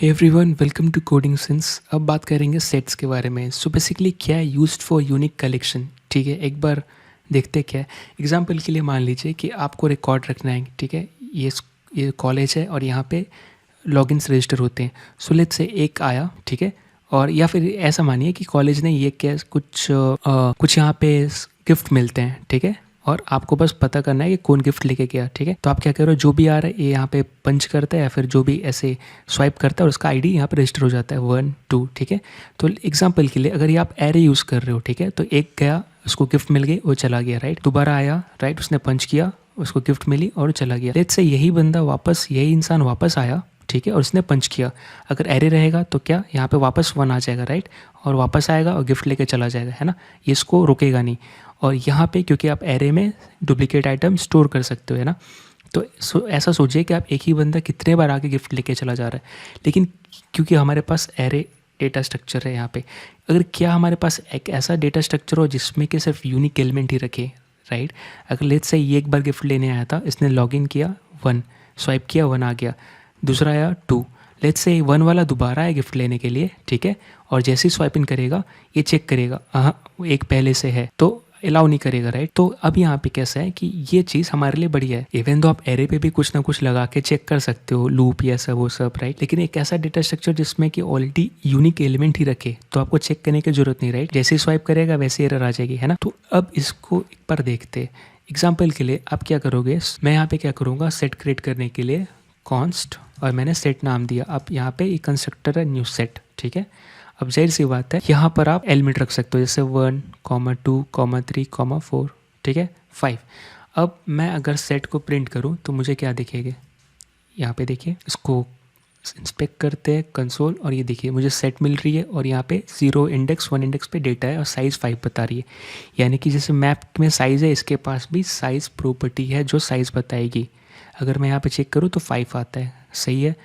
Hey everyone, welcome to coding sense. अब बात करेंगे सेट्स के बारे में। सो बेसिकली क्या है यूज्ड फॉर यूनिक कलेक्शन। ठीक है, एक बार देखते क्या है। एग्जांपल के लिए मान लीजिए कि आपको रिकॉर्ड रखना है। ठीक है, ये कॉलेज है और यहाँ पे लॉगिन्स रजिस्टर होते हैं। सो लेट्स से एक आया, ठीक है, और या फिर ऐसा मानिए कि कॉलेज ने ये क्या कुछ यहाँ पे गिफ्ट मिलते हैं। ठीक है, और आपको बस पता करना है कि कौन गिफ्ट लेके गया। ठीक है, तो आप क्या करो, जो भी आ रहा है ये यहाँ पे पंच करता है या फिर जो भी ऐसे स्वाइप करता है और उसका आईडी यहाँ पे रजिस्टर हो जाता है 1 2। ठीक है, तो एग्जांपल के लिए अगर ये आप एरे यूज़ कर रहे हो, ठीक है, तो एक गया, उसको गिफ्ट मिल गई, वो चला गया, राइट। दोबारा आया, राइट, उसने पंच किया, उसको गिफ्ट मिली और चला गया। लेट्स से यही इंसान वापस आया, ठीक है, और उसने पंच किया। अगर एरे रहेगा तो क्या यहाँ पे वापस 1 आ जाएगा, राइट, और वापस आएगा और गिफ्ट लेके चला जाएगा, है ना। ये इसको रुकेगा नहीं। और यहाँ पे क्योंकि आप एरे में डुप्लीकेट आइटम स्टोर कर सकते हो, है ना, तो ऐसा सोचिए कि आप एक ही बंदा कितने बार आके गिफ्ट लेके चला जा रहा है। लेकिन क्योंकि हमारे पास एरे डेटा स्ट्रक्चर है यहाँ पे, अगर क्या हमारे पास एक ऐसा डेटा स्ट्रक्चर हो जिसमें कि सिर्फ यूनिक एलिमेंट ही रखे, राइट। अगर लेट्स से ये एक बार गिफ्ट लेने आया था, इसने लॉगिन किया, 1 स्वाइप किया, 1 आ गया, दूसरा आया 2, लेट्स से 1 वाला दोबारा आया गिफ्ट लेने के लिए, ठीक है, और जैसे ही स्वाइप इन करेगा ये चेक करेगा, हाँ एक पहले से है, तो अलाउ नहीं करेगा, राइट। तो अब यहाँ पे कैसा है कि ये चीज़ हमारे लिए बढ़िया है। इवन तो आप एरे पे भी कुछ ना कुछ लगा के चेक कर सकते हो, लूप या सब वो सब, राइट। लेकिन एक ऐसा डेटा स्ट्रक्चर जिसमें कि ऑलरेडी यूनिक एलिमेंट ही रखे, तो आपको चेक करने की जरूरत नहीं, राइट। जैसे ही स्वाइप करेगा वैसे एरर आ जाएगी, है ना। तो अब इसको एक बार देखते हैं। एग्जाम्पल के लिए आप क्या करोगे, मैं यहाँ पे क्या करूँगा, सेट क्रिएट करने के लिए कॉन्स्ट, और मैंने सेट नाम दिया। अब यहाँ पे एक कंस्ट्रक्टर है न्यू सेट, ठीक है। अब जाहिर सी बात है यहाँ पर आप एलिमेंट रख सकते हो, जैसे 1, 2, 3, 4, ठीक है, 5। अब मैं अगर सेट को प्रिंट करूँ तो मुझे क्या दिखेगा, यहाँ पे देखिए, इसको इंस्पेक्ट करते हैं कंसोल, और ये देखिए मुझे सेट मिल रही है और यहाँ पे 0 इंडेक्स 1 इंडेक्स पे डेटा है और साइज़ 5 बता रही है। यानी कि जैसे मैप में साइज़ है, इसके पास भी साइज़ प्रॉपर्टी है जो साइज़ बताएगी। अगर मैं यहाँ पे चेक करूँ तो 5 आता है, सही है।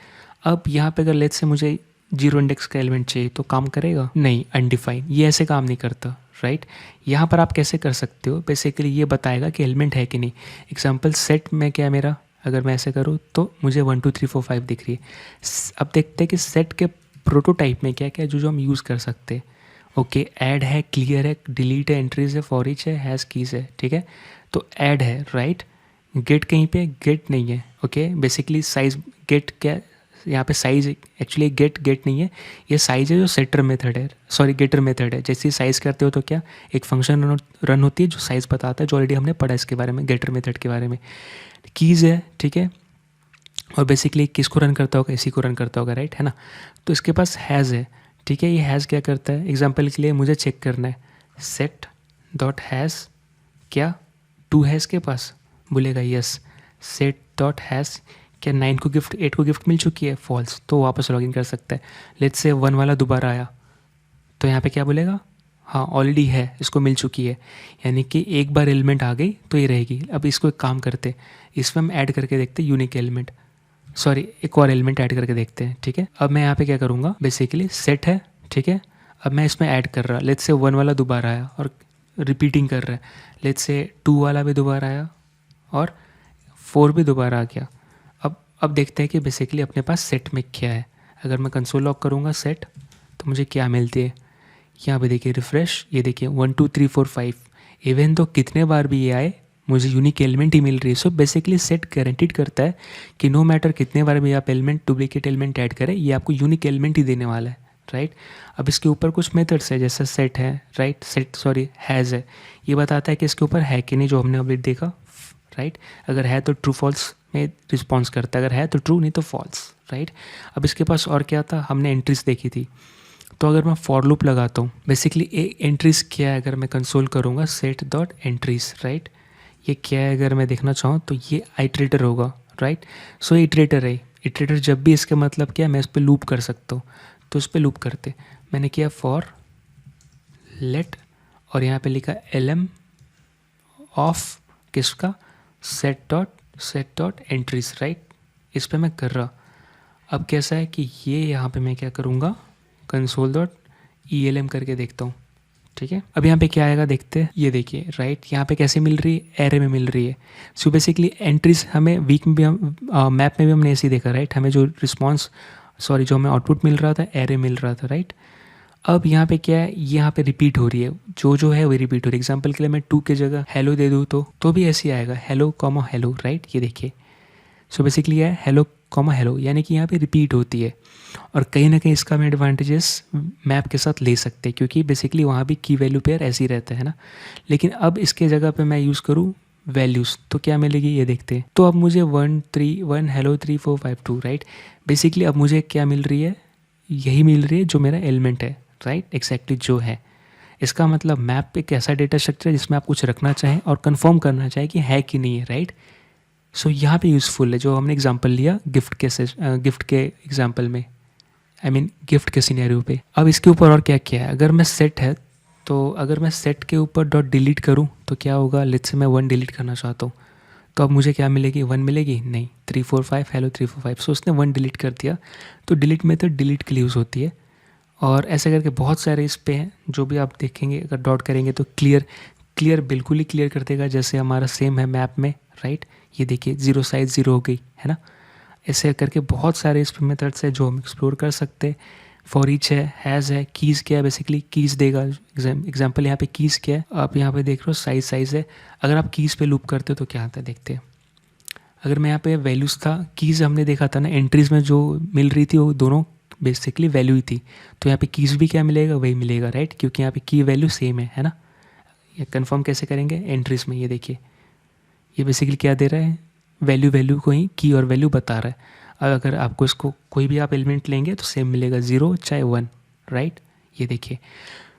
अब यहाँ पे अगर लेट्स से मुझे 0 इंडेक्स का एलिमेंट चाहिए तो काम करेगा नहीं, अनडिफाइन, ये ऐसे काम नहीं करता, राइट। यहाँ पर आप कैसे कर सकते हो, बेसिकली ये बताएगा कि एलिमेंट है कि नहीं। एग्जांपल सेट में क्या है मेरा, अगर मैं ऐसे करूँ तो मुझे 1 2 3 4 5 दिख रही है। अब देखते हैं कि सेट के प्रोटोटाइप में क्या क्या है जो हम यूज़ कर सकते हैं। ओके, ऐड है, क्लियर है, डिलीट है, एंट्रीज है, फॉर ईच है, हैज़ कीज़ है, ठीक है। तो ऐड है, राइट, गेट कहीं पे गेट नहीं है। ओके, बेसिकली साइज गेट क्या, यहाँ पे साइज एक्चुअली गेट नहीं है, ये साइज है जो सेटर मेथड है, सॉरी गेटर मेथड है। जैसे साइज़ करते हो तो क्या एक फंक्शन रन होती है जो साइज़ बताता है, जो ऑलरेडी हमने पढ़ा इसके बारे में, गेटर मेथड के बारे में। कीज़ है, ठीक है, और बेसिकली किसको रन करता होगा, इसी को रन करता होगा, राइट, है ना। तो इसके पास हैज़ है, ठीक है। ये हैज़ क्या करता है, एग्जाम्पल के लिए मुझे चेक करना है, सेट डॉट हैज़ क्या 2 है इसके पास, बोलेगा यस। सेट डॉट हैज़ क्या 8 को गिफ्ट मिल चुकी है, फॉल्स, तो वापस लॉगिन कर सकता है। लेट्स से 1 वाला दोबारा आया तो यहाँ पे क्या बोलेगा, हाँ ऑलरेडी है, इसको मिल चुकी है। यानी कि एक बार एलिमेंट आ गई तो ये रहेगी। अब इसको एक काम करते, इसमें हम ऐड करके देखते हैं यूनिक एलिमेंट, सॉरी एक और एलिमेंट ऐड करके देखते हैं, ठीक है। अब मैं यहाँ पे क्या करूँगा, बेसिकली सेट है, ठीक है। अब मैं इसमें ऐड कर रहा, लेट्स से 1 वाला दोबारा आया और रिपीटिंग कर रहा है। लेट्स से 2 वाला भी दोबारा आया और 4 भी दोबारा आ गया। अब देखते हैं कि बेसिकली अपने पास सेट में क्या है। अगर मैं कंसोल लॉग करूँगा सेट, तो मुझे क्या मिलती है, यहाँ पे देखिए रिफ्रेश, ये देखिए 1 2 3 4 5। इवन तो कितने बार भी ये आए मुझे यूनिक एलिमेंट ही मिल रही है। सो बेसिकली सेट गारंटीड करता है कि नो मैटर कितने बार भी आप एलिमेंट डुप्लीकेट एलिमेंट ऐड करें, ये आपको यूनिक एलिमेंट ही देने वाला है, राइट। अब इसके ऊपर कुछ मेथड्स है, जैसे सेट है, राइट, हैज़ है, ये बताता है कि इसके ऊपर है कि नहीं, जो हमने अभी देखा, राइट। अगर है तो ट्रू फॉल्स में रिस्पॉन्स करता है, अगर है तो ट्रू, नहीं तो फॉल्स, राइट। अब इसके पास और क्या था, हमने एंट्रीज देखी थी। तो अगर मैं फॉर लूप लगाता हूँ, बेसिकली एंट्रीज क्या है, अगर मैं कंसोल करूँगा सेट डॉट एंट्रीज, राइट, ये क्या है, अगर मैं देखना चाहूँ तो ये आइटरेटर होगा, राइट। सो इटरेटर है, इटरेटर जब भी, इसका मतलब क्या है, मैं इस पर लूप कर सकता हूँ। तो इस पर लूप करते मैंने किया फॉर लेट, और यहाँ पे लिखा lm ऑफ किसका, सेट डॉट एंट्रीज, राइट। इस पर मैं कर रहा। अब कैसा है कि ये यहाँ पे मैं क्या करूँगा, कंसोल डॉट elm करके देखता हूँ, ठीक है। अब यहाँ पे क्या आएगा देखते हैं, ये देखिए, राइट, यहाँ पे कैसे मिल रही है, एरे में मिल रही है। सो बेसिकली एंट्रीज हमें वीक में भी मैप में भी हमने ऐसे ही देखा, राइट। हमें जो रिस्पॉन्स सॉरी जो हमें आउटपुट मिल रहा था एरे मिल रहा था, राइट। अब यहाँ पे क्या है, यहाँ पे रिपीट हो रही है, जो है वही रिपीट हो रही है। एग्जाम्पल के लिए मैं 2 के जगह हेलो दे दूँ तो भी ऐसे ही आएगा, हेलो कॉमा हेलो, राइट। ये देखिए, सो बेसिकली है हेलो कॉमा हेलो, यानी कि यहाँ पे रिपीट होती है। और कहीं ना कहीं इसका हम एडवांटेजेस मैप के साथ ले सकते हैं, क्योंकि बेसिकली वहाँ भी की वैल्यू पेयर ऐसे ही रहता है ना। लेकिन अब इसके जगह पे मैं यूज़ करूँ वैल्यूज़, तो क्या मिलेगी ये देखते हैं। तो अब मुझे 1 हेलो 3 4 5 2, राइट। बेसिकली अब मुझे क्या मिल रही है, यही मिल रही है जो मेरा एलिमेंट है, राइट, एक्जैक्टली जो है। इसका मतलब मैप एक ऐसा डेटा स्ट्रक्चर है जिसमें आप कुछ रखना चाहें और कंफर्म करना चाहें कि है कि नहीं है, राइट। सो यहाँ पे यूज़फुल है जो हमने एग्जांपल लिया गिफ्ट के एग्जांपल में, आई मीन गिफ्ट के सिनेरियो पे। अब इसके ऊपर और क्या क्या है, अगर मैं सेट है तो अगर मैं सेट के ऊपर डॉट डिलीट करूँ तो क्या होगा, लेट्स से मैं 1 डिलीट करना चाहता हूँ, तो अब मुझे क्या मिलेगी, 1 मिलेगी नहीं, 3 4 5 हेलो 3 4 5। सो उसने 1 डिलीट कर दिया। तो डिलीट मेथड डिलीट के लिए यूज़ होती है। और ऐसे करके बहुत सारे इस पे हैं जो भी आप देखेंगे, अगर डॉट करेंगे तो क्लियर बिल्कुल ही क्लियर कर देगा, जैसे हमारा सेम है मैप में, राइट। ये देखिए 0 साइज 0 हो गई है ना। ऐसे करके बहुत सारे इस मेथड्स है जो हम एक्सप्लोर कर सकते हैं। फॉर ईच है, हैज़ है, कीज़ क्या है, बेसिकली कीज़ देगा। एग्जाम्पल यहाँ पे कीज़ क्या है, आप यहाँ पे देख रहे हो साइज है। अगर आप कीज़ पे लूप करते हो तो क्या आता है देखते हैं। अगर मैं यहाँ पे वैल्यूज़ था, कीज़ हमने देखा था ना, एंट्रीज़ में जो मिल रही थी वो दोनों बेसिकली वैल्यू ही थी। तो यहाँ पे कीज़ भी क्या मिलेगा, वही मिलेगा, राइट, क्योंकि यहाँ पे की वैल्यू सेम है ना। ये कंफर्म कैसे करेंगे, एंट्रीज़ में, ये देखिए ये बेसिकली क्या दे रहा है, वैल्यू को ही की और वैल्यू बता रहा है। अब अगर आपको इसको कोई भी आप एलिमेंट लेंगे तो सेम मिलेगा, 0 चाहे 1, राइट। ये देखिए।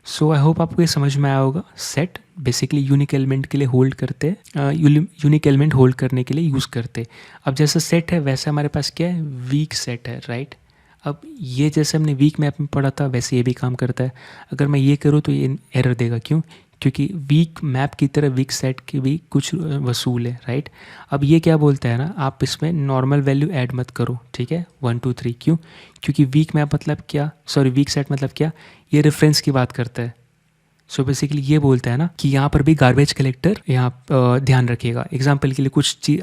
सो आई होप आपको ये समझ में आया होगा। सेट बेसिकली यूनिक एलिमेंट के लिए होल्ड करते हैं, यूनिक एलिमेंट होल्ड करने के लिए यूज़ करते हैं। अब जैसे सेट है वैसे हमारे पास क्या है, वीक सेट है, राइट। अब ये जैसे हमने वीक मैप में पढ़ा था वैसे ये भी काम करता है। अगर मैं ये करूँ तो ये एरर देगा, क्यों, क्योंकि वीक मैप की तरह वीक सेट की भी कुछ वसूल है, राइट। अब ये क्या बोलता है ना, आप इसमें नॉर्मल वैल्यू ऐड मत करो, ठीक है, 1 2 3, क्यों, क्योंकि वीक मैप मतलब क्या, सॉरी वीक सेट मतलब क्या, ये रेफरेंस की बात करता है। सो बेसिकली ये बोलता है ना कि यहाँ पर भी गार्बेज कलेक्टर यहाँ ध्यान रखिएगा। एग्जाम्पल के लिए कुछ चीज़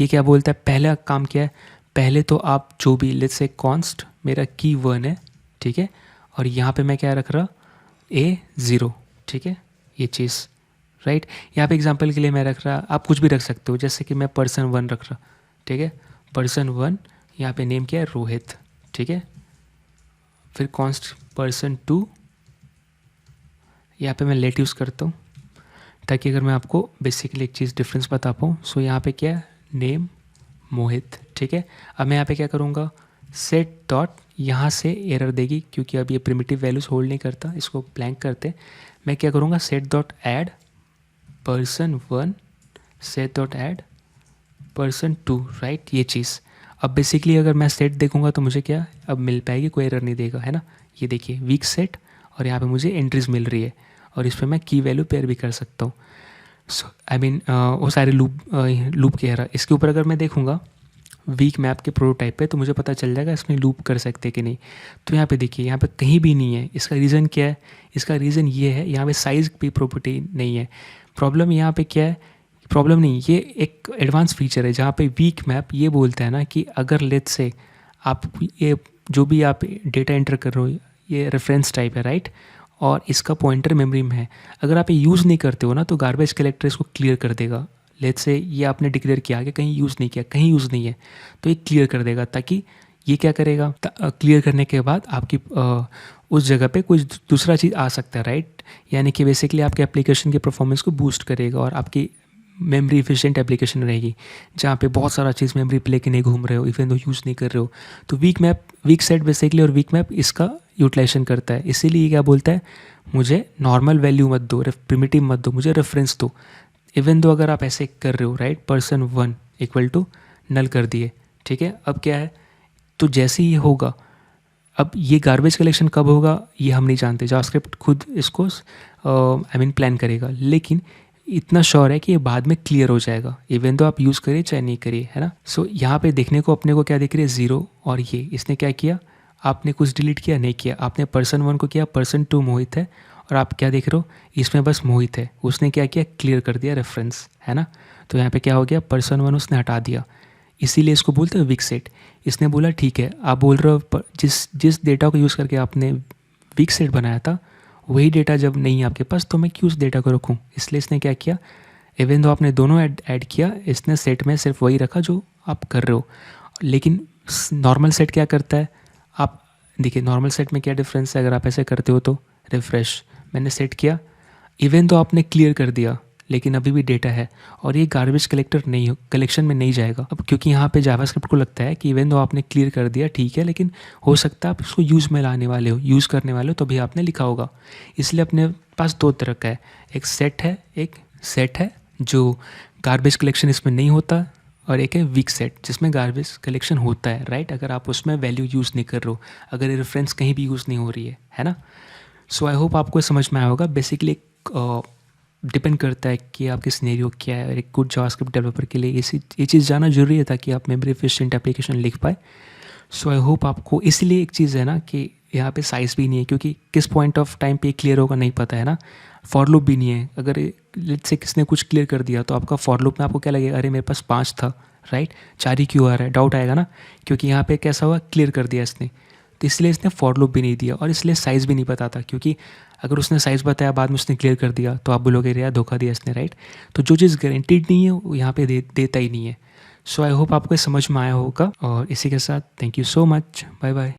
ये क्या बोलता है, पहला काम क्या है, पहले तो आप जो भी लेट्स से कॉन्स्ट मेरा की 1 है, ठीक है, और यहाँ पे मैं क्या रख रहा, A0, ठीक है, ये चीज़, राइट। यहाँ पे एग्जांपल के लिए मैं रख रहा, आप कुछ भी रख सकते हो, जैसे कि मैं पर्सन 1 रख रहा, ठीक है, पर्सन 1, यहाँ पे नेम क्या है, रोहित, ठीक है। फिर कॉन्स्ट पर्सन 2, यहाँ पे मैं लेट यूज़ करता हूँ ताकि अगर मैं आपको बेसिकली एक चीज़ डिफरेंस बता पाऊँ। सो यहाँ पे क्या है, नेम मोहित, ठीक है। अब मैं यहाँ पे क्या करूँगा, सेट डॉट, यहाँ से एरर देगी क्योंकि अब ये प्रिमिटिव वैल्यूज़ होल्ड नहीं करता, इसको ब्लैंक करते। मैं क्या करूँगा, set dot add person 1, set dot add person 2, right, ये चीज़। अब बेसिकली अगर मैं सेट देखूँगा तो मुझे क्या अब मिल पाएगी, कोई एरर नहीं देगा, है ना। ये देखिए वीक सेट, और यहाँ पे मुझे एंट्रीज मिल रही है, और इस पर मैं की वैल्यू पेयर भी कर सकता हूँ। सो आई मीन वो सारे लूप कह रहा, इसके ऊपर अगर मैं देखूँगा वीक मैप के प्रोटोटाइप पे तो मुझे पता चल जाएगा इसमें लूप कर सकते कि नहीं। तो यहाँ पे देखिए, यहाँ पे कहीं भी नहीं है। इसका रीज़न क्या है, इसका रीज़न ये है, यहाँ पे साइज़ की प्रॉपर्टी नहीं है। प्रॉब्लम यहाँ पे क्या है, प्रॉब्लम नहीं, ये एक एडवांस फीचर है जहाँ पे वीक मैप ये बोलता है ना कि अगर लेट्स से आप ये जो भी आप डेटा एंटर कर रहे हो, ये रेफरेंस टाइप है, राइट, और इसका पॉइंटर मेमोरी में है, अगर आप ये यूज़ नहीं करते हो ना तो गार्बेज कलेक्टर इसको क्लियर कर देगा। लेट्स से ये आपने डिक्लेयर किया कि कहीं यूज़ नहीं किया, कहीं यूज़ नहीं है, तो ये क्लियर कर देगा, ताकि ये क्या करेगा, क्लियर करने के बाद आपकी उस जगह पे कुछ दूसरा चीज़ आ सकता है, राइट। यानी कि बेसिकली आपके एप्लीकेशन के परफॉर्मेंस को बूस्ट करेगा और आपकी मेमोरी एफिशिएंट एप्लीकेशन रहेगी, जहाँ पे बहुत सारा चीज़ मेमोरी पे लेके नहीं घूम रहे हो, इवन दो यूज़ नहीं कर रहे हो। तो वीक सेट बेसिकली और वीक मैप इसका यूटिलाइजेशन करता है। इसीलिए क्या बोलता है, मुझे नॉर्मल वैल्यू मत दो, प्रिमिटिव मत दो, मुझे रेफरेंस दो। इवन दो अगर आप ऐसे कर रहे हो, right, person 1 equal to null कर दिए, ठीक है। अब क्या है, तो जैसे ही होगा, अब ये गार्बेज कलेक्शन कब होगा ये हम नहीं जानते, जावास्क्रिप्ट खुद इसको प्लान करेगा, लेकिन इतना श्योर है कि ये बाद में क्लियर हो जाएगा, इवन तो आप यूज़ करिए चाहे नहीं करिए, है ना। सो यहाँ पे देखने को अपने को क्या दिख रही है, 0, और ये इसने क्या किया, आपने कुछ डिलीट किया नहीं किया, आपने पर्सन 1 को किया, पर्सन 2 मोहित है, और आप क्या देख रहे हो, इसमें बस मोहित है, उसने क्या किया, क्लियर कर दिया रेफरेंस, है ना। तो यहाँ पे क्या हो गया, पर्सन 1 उसने हटा दिया, इसीलिए इसको बोलते हैं वीक सेट। इसने बोला ठीक है, आप बोल रहे हो जिस जिस डेटा को यूज़ करके आपने वीक सेट बनाया था वही डेटा जब नहीं है आपके पास तो मैं क्यों उस डेटा को रखूँ। इसलिए इसने क्या किया, इवन दो आपने दोनों ऐड किया, इसने सेट में सिर्फ वही रखा जो आप कर रहे हो। लेकिन नॉर्मल सेट क्या करता है, आप देखिए नॉर्मल सेट में क्या डिफरेंस है। अगर आप ऐसे करते हो तो रिफ्रेश, मैंने सेट किया, इवन तो आपने क्लियर कर दिया लेकिन अभी भी डेटा है और ये गार्बेज कलेक्टर नहीं हो, कलेक्शन में नहीं जाएगा। अब क्योंकि यहाँ पे जावास्क्रिप्ट को लगता है कि इवन तो आपने क्लियर कर दिया ठीक है, लेकिन हो सकता है आप इसको यूज़ में लाने वाले हो, यूज़ करने वाले हो तो भी आपने लिखा होगा। इसलिए अपने पास दो तरह का है, एक सेट है जो गार्बेज कलेक्शन इसमें नहीं होता, और एक है वीक सेट जिसमें गार्बेज कलेक्शन होता है, राइट। अगर आप उसमें वैल्यू यूज़ नहीं कर रहे हो, अगर ये रेफरेंस कहीं भी यूज़ नहीं हो रही है ना। सो आई होप आपको समझ में आया होगा। बेसिकली डिपेंड करता है कि आपकी सिनेरियो क्या है, और एक गुड जावास्क्रिप्ट डेवलपर के लिए ये चीज़ जानना जरूरी है ताकि आप मेमोरी एफिशिएंट एप्लीकेशन लिख पाए। सो आई होप आपको, इसलिए एक चीज़ है ना कि यहाँ पे साइज़ भी नहीं है, क्योंकि किस पॉइंट ऑफ टाइम पे क्लियर होगा नहीं पता है ना। फॉर लूप भी नहीं है, अगर लेट्स से किसने कुछ क्लियर कर दिया तो आपका फॉर लूप में आपको क्या लगेगा, अरे मेरे पास 5 था, राइट, 4 ही क्यों आ रहा है, डाउट आएगा ना। क्योंकि यहाँ पे कैसा हुआ, क्लियर कर दिया इसने, तो इसलिए इसने फॉर लूप भी नहीं दिया, और इसलिए साइज़ भी नहीं बताता। क्योंकि अगर उसने साइज़ बताया बाद में उसने क्लियर कर दिया तो आप बोलोगे यार धोखा दिया इसने, राइट। तो जो चीज़ गारंटीड नहीं है वो यहाँ पे देता ही नहीं है। सो आई होप आपको समझ में आया होगा, और इसी के साथ thank you so much, bye bye.